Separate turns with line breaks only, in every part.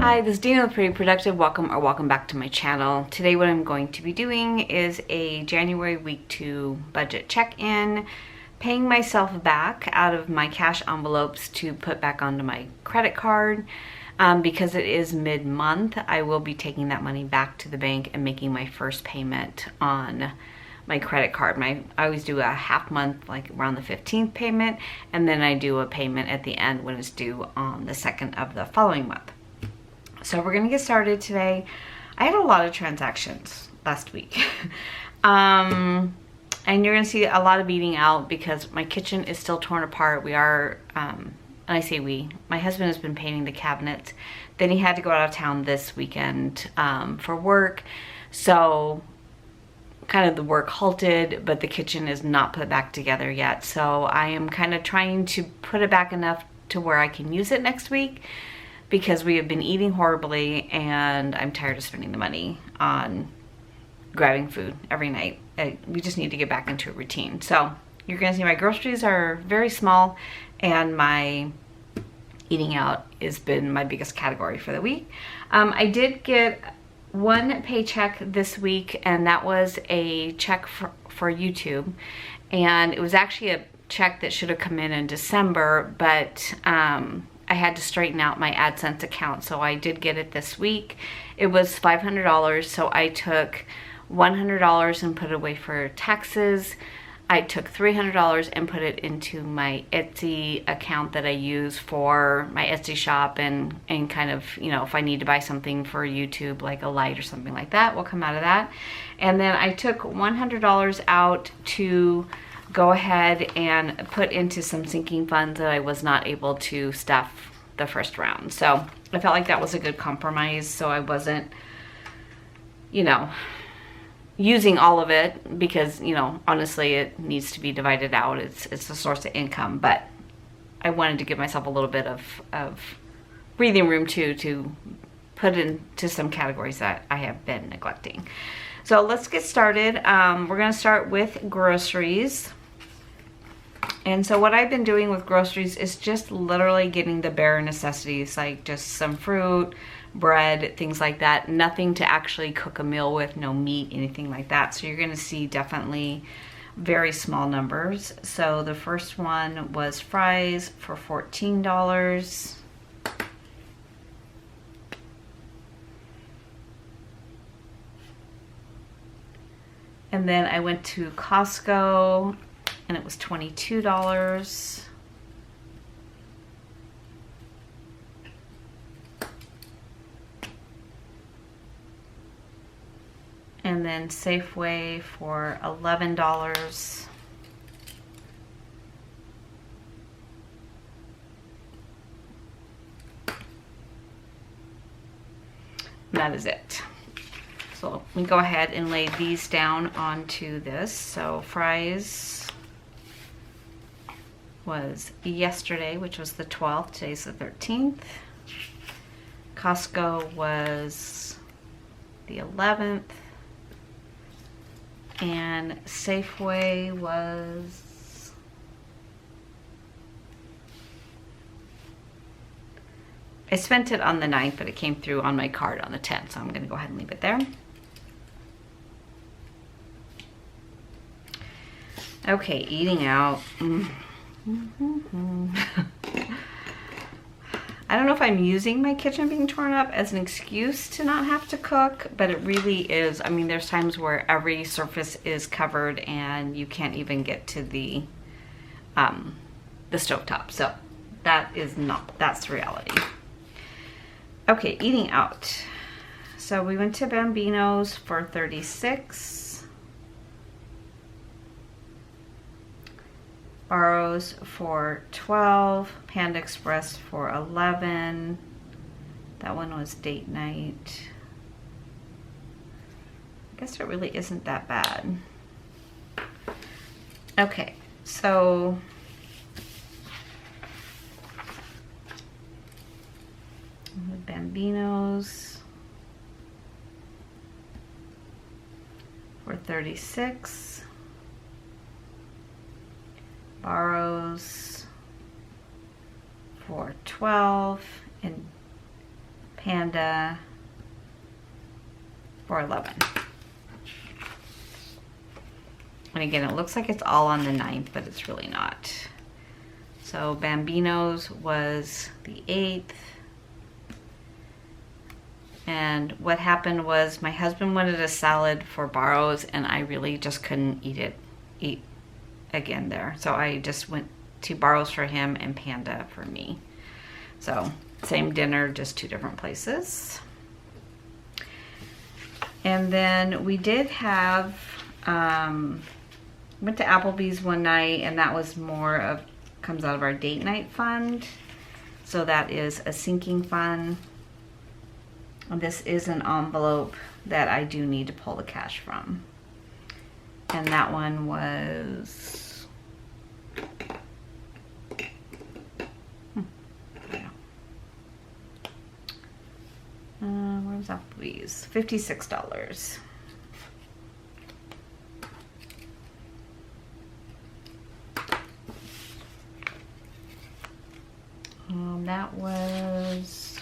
Hi, this is Dina with Pretty Productive. Welcome back to my channel. Today what I'm going to be doing is a January week 2 budget check-in, paying myself back out of my cash envelopes to put back onto my credit card. Because it is mid-month, I will be taking that money back to the bank and making my first payment on my credit card. I always do a half month, like around the 15th payment, and then I do a payment at the end when it's due on the 2nd of the following month. So we're gonna get started today. I had a lot of transactions last week. And you're gonna see a lot of eating out because my kitchen is still torn apart. We are, and I say we, my husband has been painting the cabinets. Then he had to go out of town this weekend for work. So kind of the work halted, but the kitchen is not put back together yet. So I am kind of trying to put it back enough to where I can use it next week, because we have been eating horribly and I'm tired of spending the money on grabbing food every night. We just need to get back into a routine. So you're gonna see my groceries are very small and my eating out has been my biggest category for the week. I did get one paycheck this week, and that was a check for YouTube. And it was actually a check that should have come in December, but I had to straighten out my AdSense account, so I did get it this week. It was $500, so I took $100 and put it away for taxes. I took $300 and put it into my Etsy account that I use for my Etsy shop, and kind of, you know, if I need to buy something for YouTube, like a light or something like that, will come out of that. And then I took $100 out to go ahead and put into some sinking funds that I was not able to stuff the first round. So I felt like that was a good compromise, so I wasn't, you know, using all of it, because, you know, honestly it needs to be divided out. It's a source of income, but I wanted to give myself a little bit of breathing room to put into some categories that I have been neglecting. So let's get started. We're gonna start with groceries. And so what I've been doing with groceries is just literally getting the bare necessities, like just some fruit, bread, things like that. Nothing to actually cook a meal with, no meat, anything like that. So you're gonna see definitely very small numbers. So the first one was fries for $14. And then I went to Costco and it was $22. And then Safeway for $11. And that is it. So let me go ahead and lay these down onto this. So fries was yesterday, which was the 12th. Today's the 13th. Costco was the 11th. And Safeway was I spent it on the 9th, but it came through on my card on the 10th, so I'm going to go ahead and leave it there. Okay, eating out. I don't know if I'm using my kitchen being torn up as an excuse to not have to cook, but it really is. I mean, there's times where every surface is covered and you can't even get to the stovetop. So that's the reality. Okay, eating out. So we went to Bambino's for $36. Barrows for $12, Panda Express for $11. That one was date night. I guess it really isn't that bad. Okay, so the Bambino's for $36. Barrows for $12, and Panda for $11. And again, it looks like it's all on the 9th, but it's really not. So Bambino's was the 8th. And what happened was my husband wanted a salad for Barrows, and I really just couldn't eat again there. So I just went to Barrows for him and Panda for me. So same dinner, just 2 different places. And then we did have, went to Applebee's one night, and that was more of, comes out of our date night fund. So that is a sinking fund. And this is an envelope that I do need to pull the cash from. And that one was, where's Applebee's? $56. That was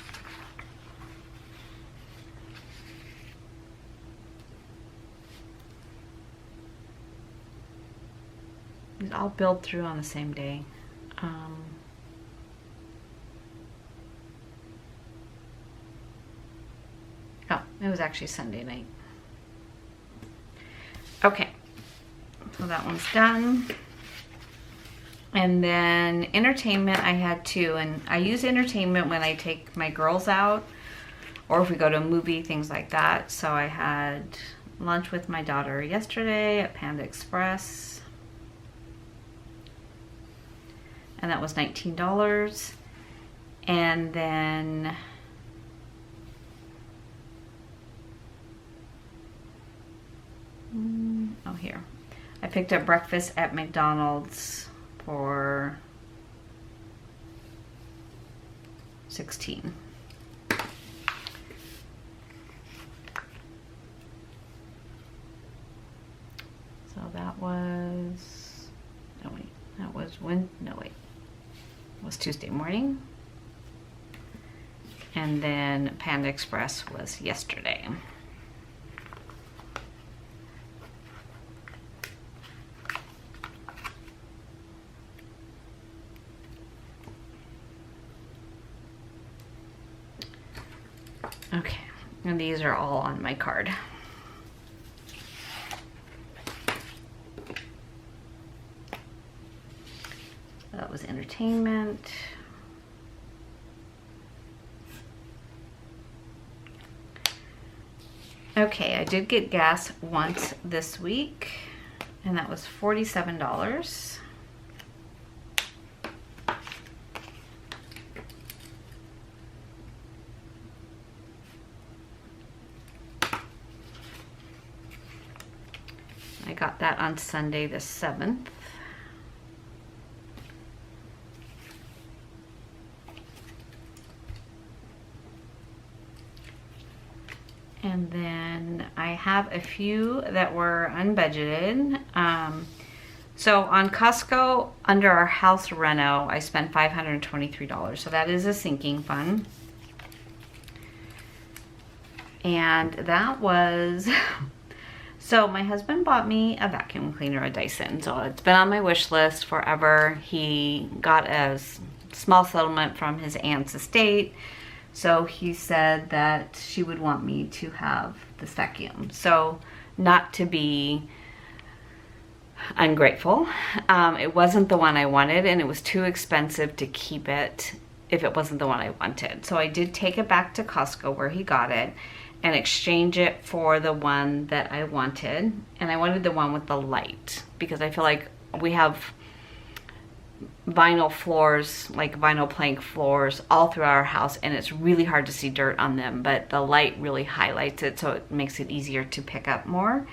it's all billed through on the same day. Oh, it was actually Sunday night. Okay, so that one's done. And then entertainment, I had 2, and I use entertainment when I take my girls out or if we go to a movie, things like that. So I had lunch with my daughter yesterday at Panda Express, and that was $19. And then oh, here I picked up breakfast at McDonald's for $16. So that was, no wait, that was when, no wait, it was Tuesday morning. And then Panda Express was yesterday. Okay, and these are all on my card. That was entertainment. Okay, I did get gas once this week, and that was $47. I got that on Sunday the 7th. And then I have a few that were unbudgeted. So on Costco, under our house reno, I spent $523. So that is a sinking fund. And that was... So my husband bought me a vacuum cleaner, a Dyson. So it's been on my wish list forever. He got a small settlement from his aunt's estate. So he said that she would want me to have this vacuum. So not to be ungrateful. It wasn't the one I wanted, and it was too expensive to keep it if it wasn't the one I wanted. So I did take it back to Costco where he got it and exchange it for the one that I wanted. And I wanted the one with the light because I feel like we have vinyl floors, like vinyl plank floors all throughout our house, and it's really hard to see dirt on them, but the light really highlights it, so it makes it easier to pick up more.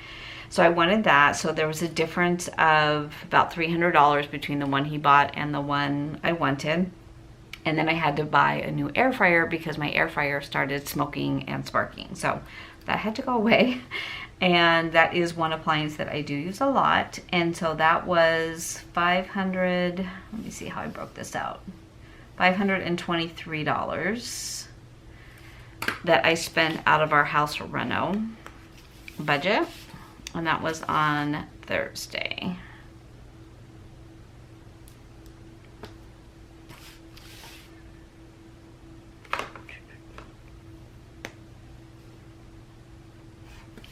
So I wanted that. So there was a difference of about $300 between the one he bought and the one I wanted. And then I had to buy a new air fryer because my air fryer started smoking and sparking. So that had to go away. And that is one appliance that I do use a lot. And so that was $500, let me see how I broke this out. $523. that I spent out of our house reno budget, and that was on Thursday.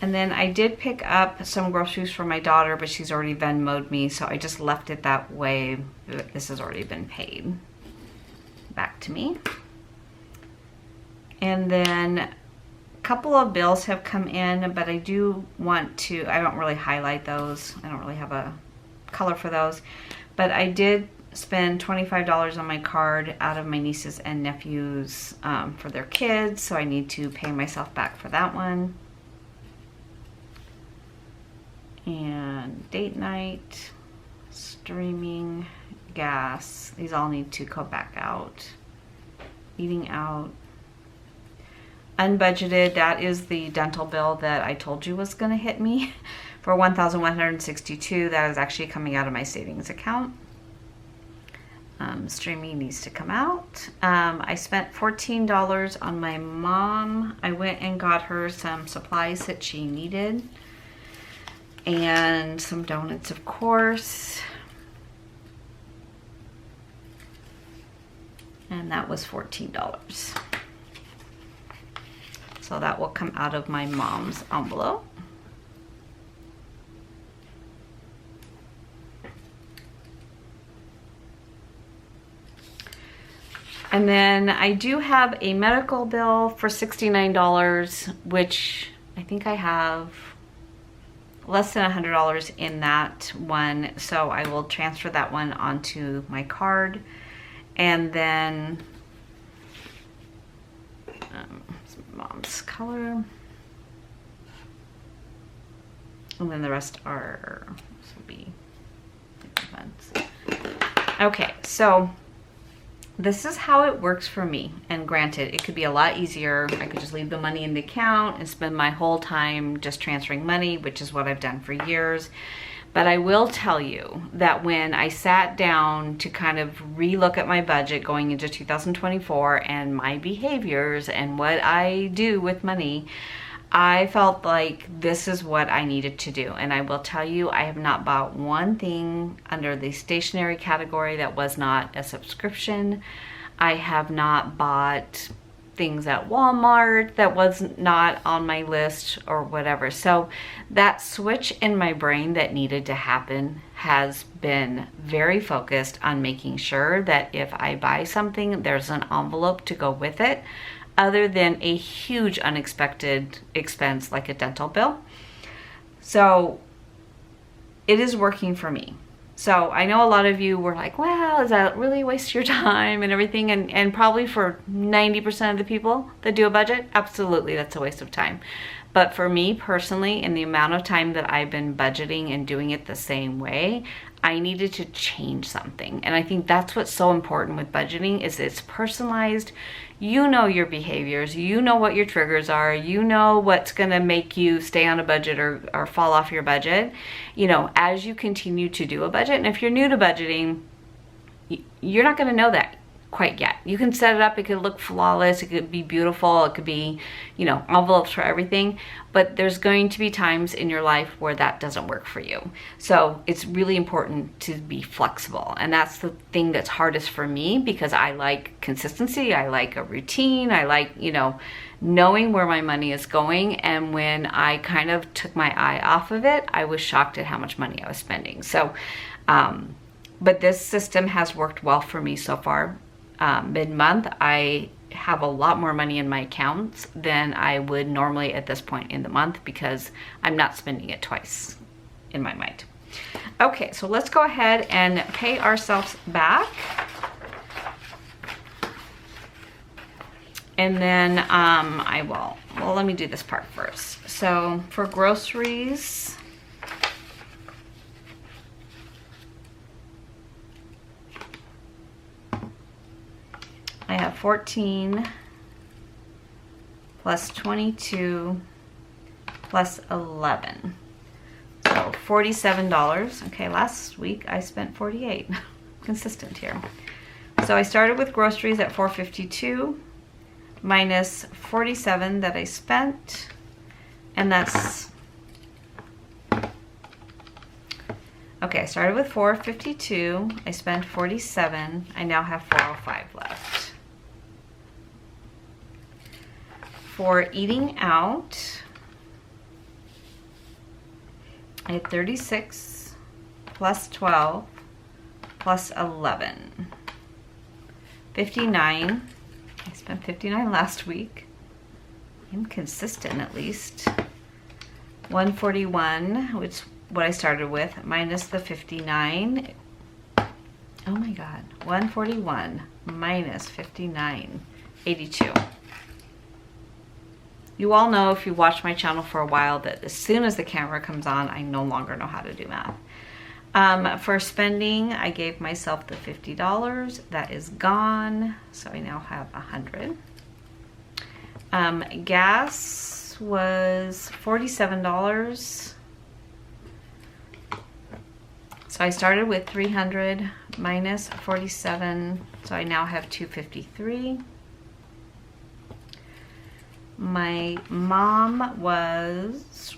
And then I did pick up some groceries for my daughter, but she's already Venmo'd me, so I just left it that way. This has already been paid back to me. And then a couple of bills have come in, but I do want to, I don't really highlight those. I don't really have a color for those. But I did spend $25 on my card out of my nieces and nephews for their kids, so I need to pay myself back for that one. And date night, streaming, gas, these all need to go back out. Eating out. Unbudgeted, that is the dental bill that I told you was going to hit me for $1,162. That is actually coming out of my savings account. Streaming needs to come out. I spent $14 on my mom. I went and got her some supplies that she needed. And some donuts, of course. And that was $14. So that will come out of my mom's envelope. And then I do have a medical bill for $69, which I think I have less than $100 in that one, so I will transfer that one onto my card. And then mom's color, and then the rest are, this will be events. Okay, so this is how it works for me. And granted, it could be a lot easier. I could just leave the money in the account and spend my whole time just transferring money, which is what I've done for years. But I will tell you that when I sat down to kind of relook at my budget going into 2024 and my behaviors and what I do with money, I felt like this is what I needed to do. And I will tell you, I have not bought one thing under the stationery category that was not a subscription. I have not bought things at Walmart that was not on my list or whatever. So that switch in my brain that needed to happen has been very focused on making sure that if I buy something, there's an envelope to go with it, other than a huge unexpected expense like a dental bill. So it is working for me. So I know a lot of you were like, well, is that really a waste of your time and everything? And probably for 90% of the people that do a budget, absolutely, that's a waste of time. But for me personally, in the amount of time that I've been budgeting and doing it the same way, I needed to change something. And I think that's what's so important with budgeting, is it's personalized. You know your behaviors, you know what your triggers are, you know what's gonna make you stay on a budget or fall off your budget, you know, as you continue to do a budget. And if you're new to budgeting, you're not gonna know that quite yet. You can set it up, it could look flawless, it could be beautiful, it could be, you know, envelopes for everything, but there's going to be times in your life where that doesn't work for you. So it's really important to be flexible. And that's the thing that's hardest for me, because I like consistency, I like a routine, I like, you know, knowing where my money is going. And when I kind of took my eye off of it, I was shocked at how much money I was spending. So, but this system has worked well for me so far. Mid-month, I have a lot more money in my accounts than I would normally at this point in the month, because I'm not spending it twice in my mind. Okay, so let's go ahead and pay ourselves back. And then well, let me do this part first. So for groceries, I have 14 plus 22 plus 11. So $47. Okay, last week I spent 48. Consistent here. So I started with groceries at $4.52. minus 47 that I spent, and that's, okay, I started with 452, I spent 47, I now have 405 left. For eating out, I had 36 plus 12 plus 11. 59. I spent 59 last week. I'm consistent at least. 141, which is what I started with, minus the 59. Oh my God. 141 minus 59. 82. You all know, if you watch my channel for a while, that as soon as the camera comes on, I no longer know how to do math. For spending, I gave myself the $50. That is gone, so I now have 100. Gas was $47. So I started with 300 minus 47, so I now have 253. My mom was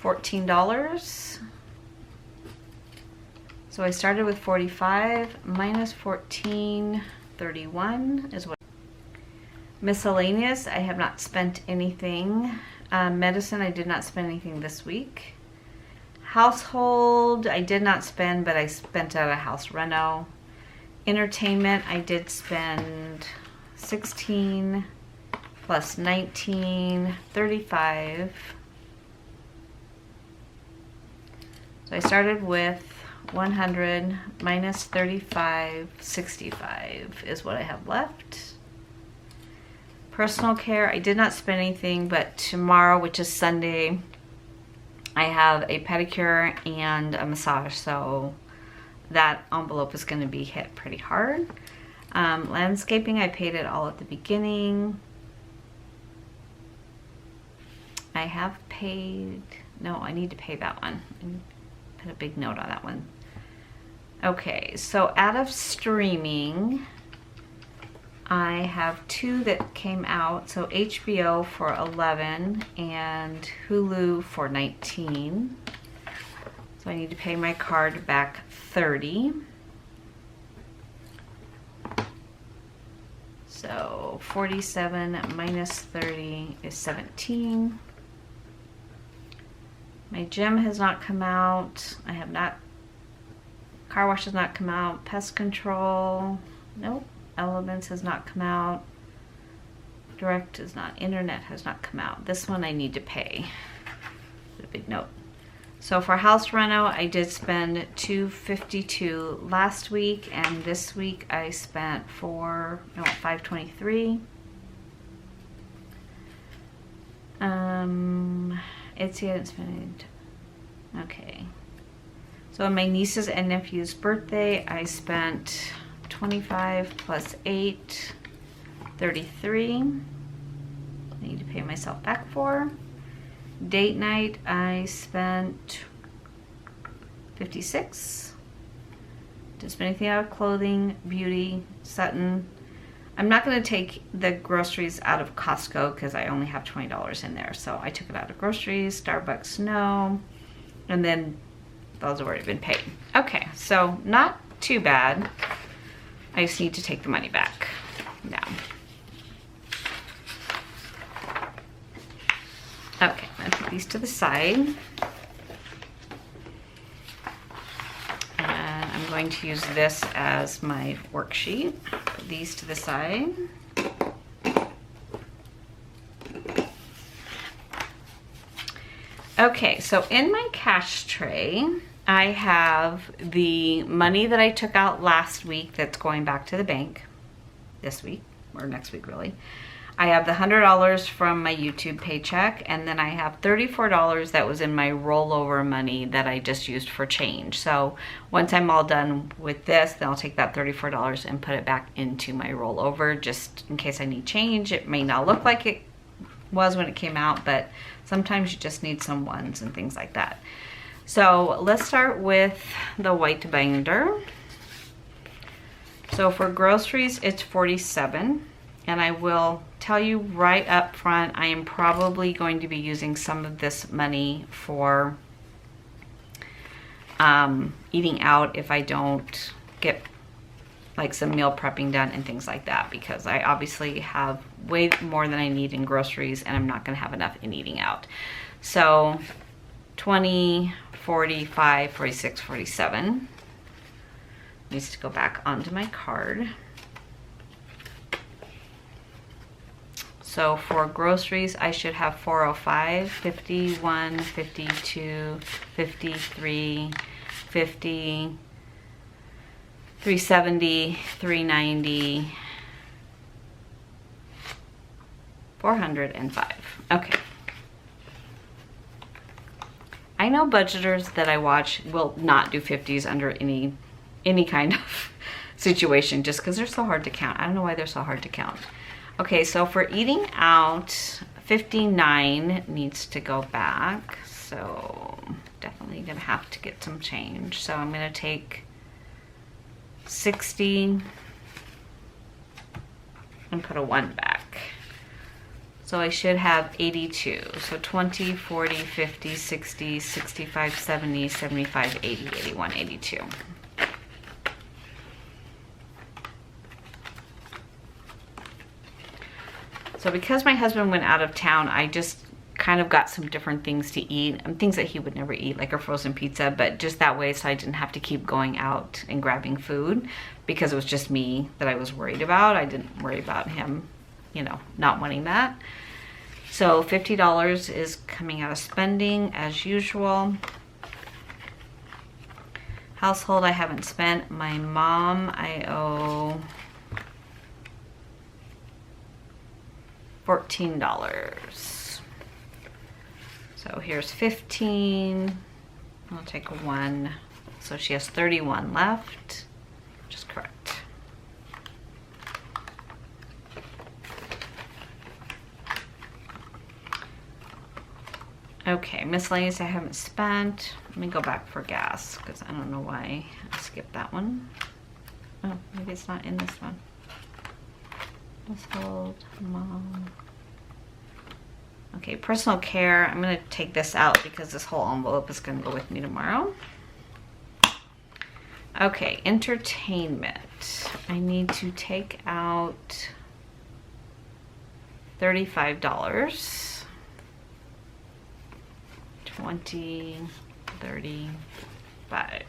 $14. So I started with 45 minus 14, 31 is what. Miscellaneous, I have not spent anything. Medicine, I did not spend anything this week. Household, I did not spend, but I spent out a house reno. Entertainment, I did spend 16 plus 19, 35. So I started with 100 minus 35, 65 is what I have left. Personal care, I did not spend anything, but tomorrow, which is Sunday, I have a pedicure and a massage, so that envelope is going to be hit pretty hard. Landscaping, I paid it all at the beginning. I have paid, no, I need to pay that one. Put a big note on that one. Okay, so out of streaming, I have 2 that came out. So HBO for 11 and Hulu for 19. So I need to pay my card back 30. So 47 minus 30 is 17. My gym has not come out. I have not, car wash has not come out. Pest control, nope. Elements has not come out. Direct is not, internet has not come out. This one I need to pay. Put a big note. So for house reno, I did spend $252 last week, and this week I spent $523. Etsy, I didn't spend it. Okay. So on my niece's and nephew's birthday, I spent 25 plus 8, 33. I need to pay myself back for. Date night, I spent 56. Didn't spend anything out of clothing, beauty, Sutton. I'm not going to take the groceries out of Costco because I only have $20 in there. So I took it out of groceries, Starbucks, no. And then those have already been paid. Okay, so not too bad. I just need to take the money back now. Okay, I'm gonna put these to the side. And I'm going to use this as my worksheet. Put these to the side. Okay, so in my cash tray, I have the money that I took out last week that's going back to the bank this week, or next week really. I have the $100 from my YouTube paycheck, and then I have $34 that was in my rollover money that I just used for change. So once I'm all done with this, then I'll take that $34 and put it back into my rollover just in case I need change. It may not look like it was when it came out, but sometimes you just need some ones and things like that. So let's start with the white binder. So for groceries, it's 47. And I will tell you right up front, I am probably going to be using some of this money for eating out if I don't get like some meal prepping done and things like that, because I obviously have way more than I need in groceries and I'm not going to have enough in eating out. So 20, 45, 46, 47 needs to go back onto my card. So for groceries, I should have 405, 51, 52, 53, 50, 370, 390, 405. Okay. I know budgeters that I watch will not do 50s under any kind of situation, just because they're so hard to count. I don't know why they're so hard to count. Okay, so for eating out, 59 needs to go back. So definitely gonna have to get some change. So I'm gonna take 60 and put a 1 back. So I should have 82. So 20, 40, 50, 60, 65, 70, 75, 80, 81, 82. So because my husband went out of town, I just kind of got some different things to eat, and things that he would never eat, like a frozen pizza, but just that way so I didn't have to keep going out and grabbing food, because it was just me that I was worried about. I didn't worry about him, you know, not wanting that. So $50 is coming out of spending as usual. Household I haven't spent. My mom I owe $14. So here's 15. I'll take a 1. So she has 31 left, which is correct. Okay, miscellaneous I haven't spent. Let me go back for gas, because I don't know why I skipped that one. Oh, maybe it's not in this one. Household, mom. Okay, personal care. I'm going to take this out because this whole envelope is going to go with me tomorrow. Okay, entertainment. I need to take out $35. 20, 35.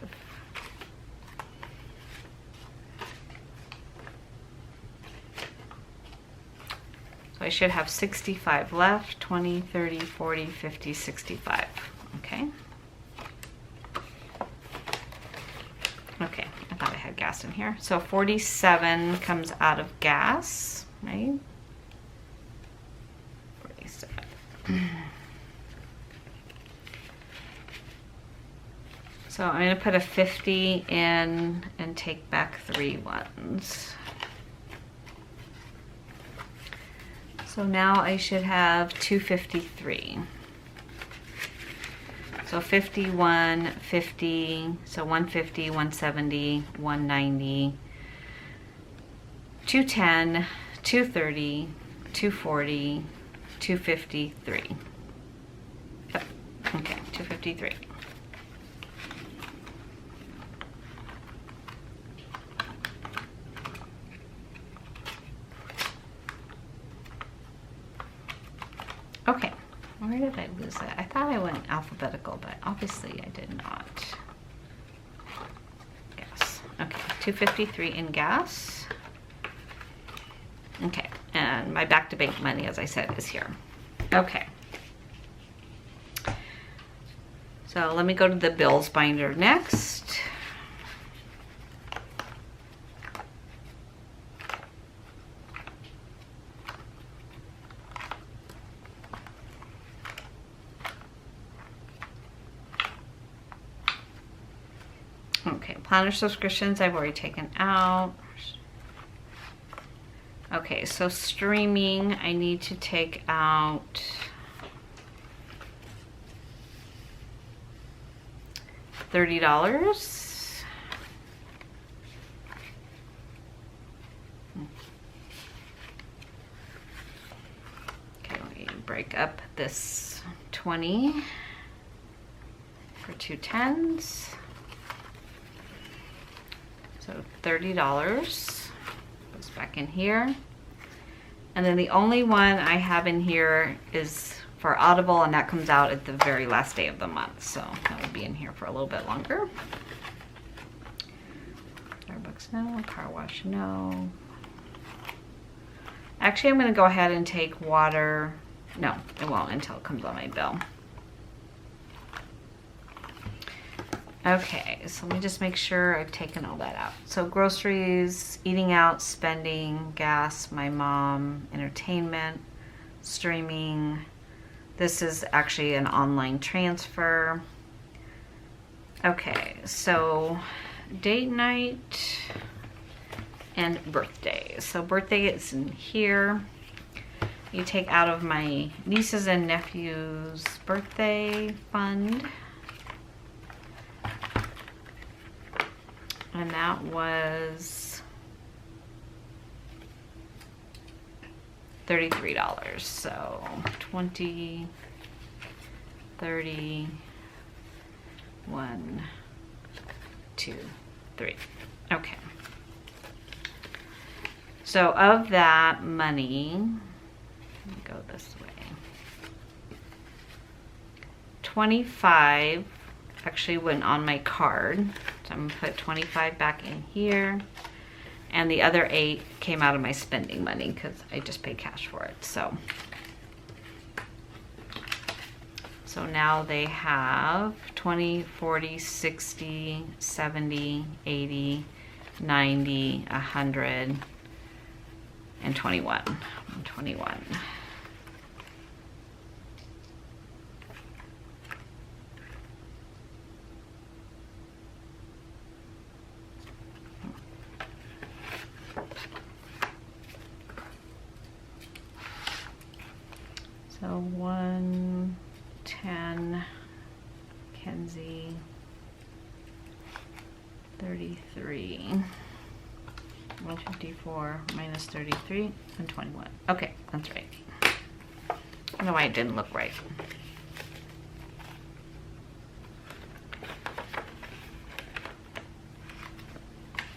So I should have 65 left. 20, 30, 40, 50, 65. Okay. Okay, I thought I had gas in here. So 47 comes out of gas, right? 47. So I'm going to put a 50 in and take back 3 ones. So now I should have 253. So 51, 50, so 150, 170, 190, 210, 230, 240, 253. Yep. Okay, 253. Okay, where did I lose that? I thought I went alphabetical, but obviously I did not. Gas. Okay, 253 in gas. Okay, and my back to bank money, as I said, is here. Okay. So let me go to the bills binder next. Okay, planner subscriptions I've already taken out. Okay, so streaming I need to take out $30. break up this 20 for 2 10s. So $30 goes back in here. And then the only one I have in here is for Audible, and that comes out at the very last day of the month. So that will be in here for a little bit longer. Starbucks, no. Car wash, no. Actually, I'm going to go ahead and take water. No, it won't until it comes on my bill. Okay, so let me just make sure I've taken all that out. So groceries, eating out, spending, gas, my mom, entertainment, streaming. This is actually an online transfer. Okay, so date night and birthday. So birthday is in here. You take out of my nieces and nephews' birthday fund. And that was $33. So 20, 30, 1, 2, 3. Okay. So of that money, let me go this way. 25 actually went on my card. So I'm gonna put 25 back in here. And the other 8 came out of my spending money because I just paid cash for it. So now they have 20, 40, 60, 70, 80, 90, 100, and 21. 21. So 110, Kenzie, 33, 154 minus 33, and 21. Okay, that's right. I don't know why it didn't look right.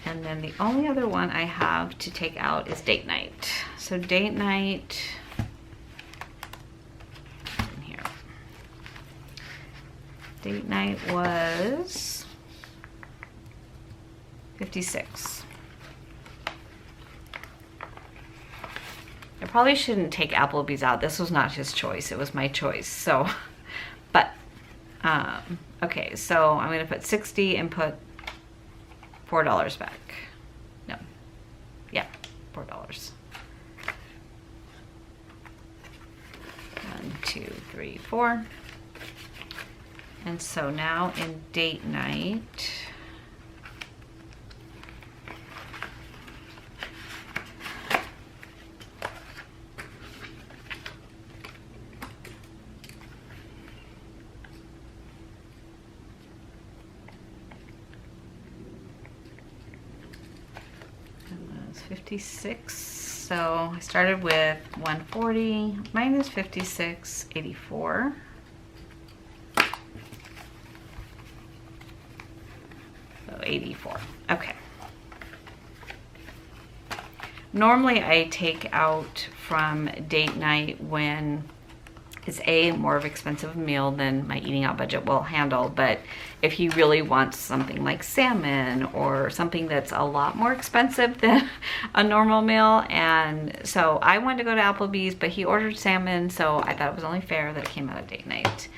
And then the only other one I have to take out is date night. So date night, in here. Date night was 56. I probably shouldn't take Applebee's out. This was not his choice, it was my choice. So, but, okay, so I'm gonna put 60 and put $4 back. No, yeah, $4. 1, 2, 3, 4. And so now in date night, it was 56. So I started with 140 minus 56, 84. So 84. Okay. Normally I take out from date night when it's a more of an expensive meal than my eating out budget will handle, but if he really wants something like salmon or something that's a lot more expensive than a normal meal, and so I wanted to go to Applebee's, but he ordered salmon, so I thought it was only fair that it came out of date night.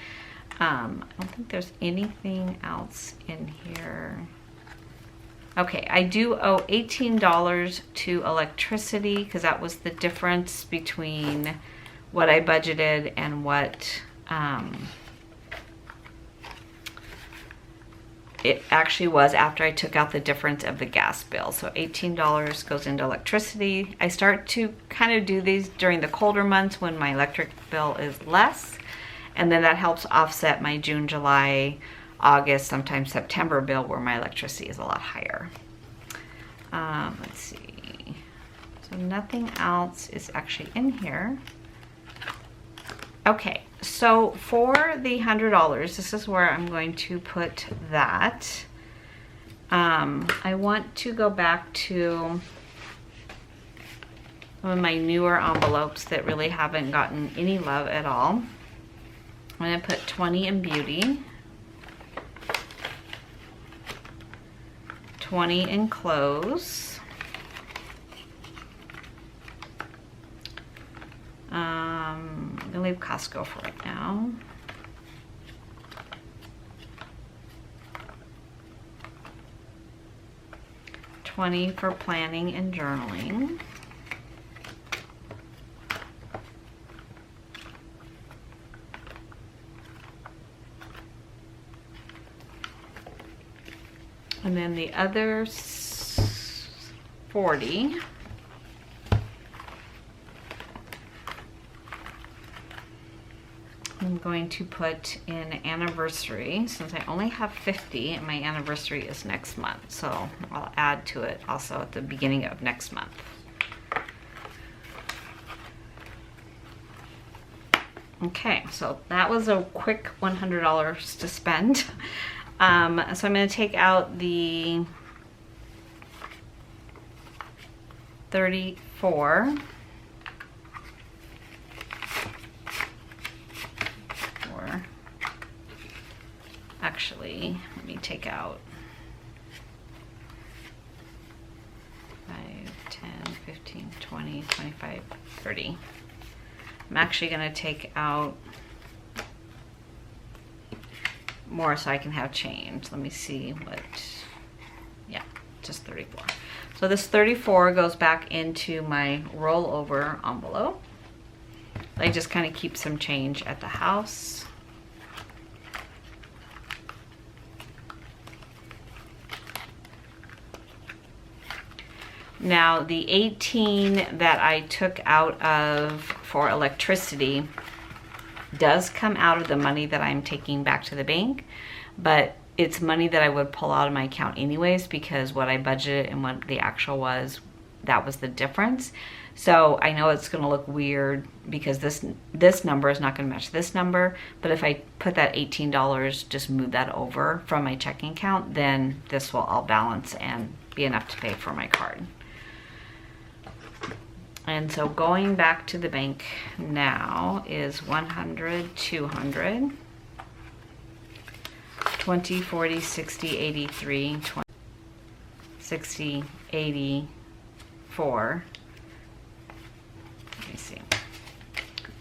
I don't think there's anything else in here. Okay, I do owe $18 to electricity because that was the difference between what I budgeted and what it actually was after I took out the difference of the gas bill. So $18 goes into electricity. I start to kind of do these during the colder months when my electric bill is less, and then that helps offset my June, July, August, sometimes September bill where my electricity is a lot higher. Let's see. So nothing else is actually in here. Okay, so for the $100, this is where I'm going to put that. I want to go back to one of my newer envelopes that really haven't gotten any love at all. I'm going to put 20 in beauty, 20 in clothes, I'm going to leave Costco for right now. $20 for planning and journaling. And then the other 40 I'm going to put in anniversary, since I only have 50 and my anniversary is next month. So I'll add to it also at the beginning of next month. Okay, so that was a quick $100 to spend. So I'm going to take out the 34. Actually, let me take out 5, 10, 15, 20, 25, 30. I'm actually going to take out more so I can have change. Let me see what, yeah, just 34. So this 34 goes back into my rollover envelope. I just kind of keep some change at the house. Now the 18 that I took out of for electricity does come out of the money that I'm taking back to the bank, but it's money that I would pull out of my account anyways, because what I budgeted and what the actual was, that was the difference. So I know it's gonna look weird because this number is not gonna match this number, but if I put that $18, just move that over from my checking account, then this will all balance and be enough to pay for my card. And so going back to the bank now is 100, 200, 20, 40, 60, 83, 20, 60, 84. Let me see.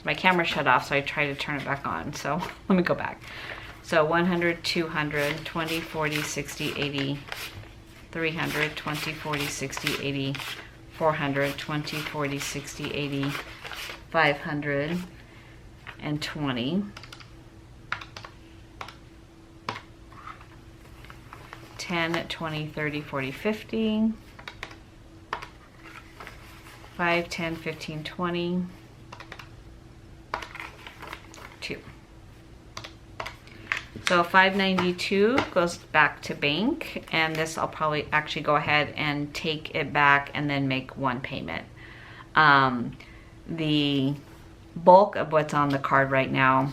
My camera shut off, so I tried to turn it back on. So let me go back. So 100, 200, 20, 40, 60, 80, 300, 20, 40, 60, 80, 400, 20, 40, 60, 80, 500, and 20. 10, 20, 30, 40, 50. 5, 10, 15, 20. 2. So 592 goes back to bank, and this I'll probably actually go ahead and take it back and then make one payment. The bulk of what's on the card right now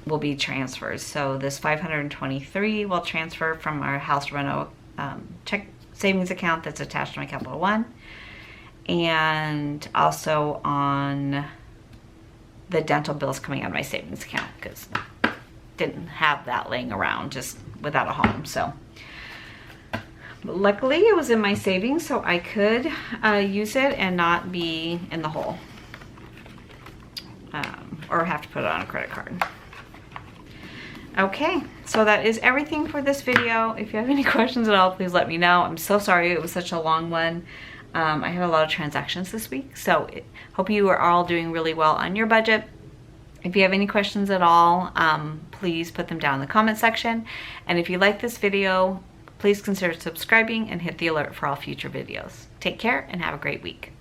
will be transfers. So this 523 will transfer from our house reno check savings account that's attached to my Capital One, and also on the dental bills coming out of my savings account, because didn't have that laying around just without a home. So but luckily it was in my savings, so I could use it and not be in the hole, or have to put it on a credit card. Okay, so that is everything for this video. If you have any questions at all, please let me know. I'm so sorry it was such a long one. I had a lot of transactions this week, so hope you are all doing really well on your budget. If you have any questions at all, please put them down in the comment section. And if you like this video, please consider subscribing and hit the alert for all future videos. Take care and have a great week.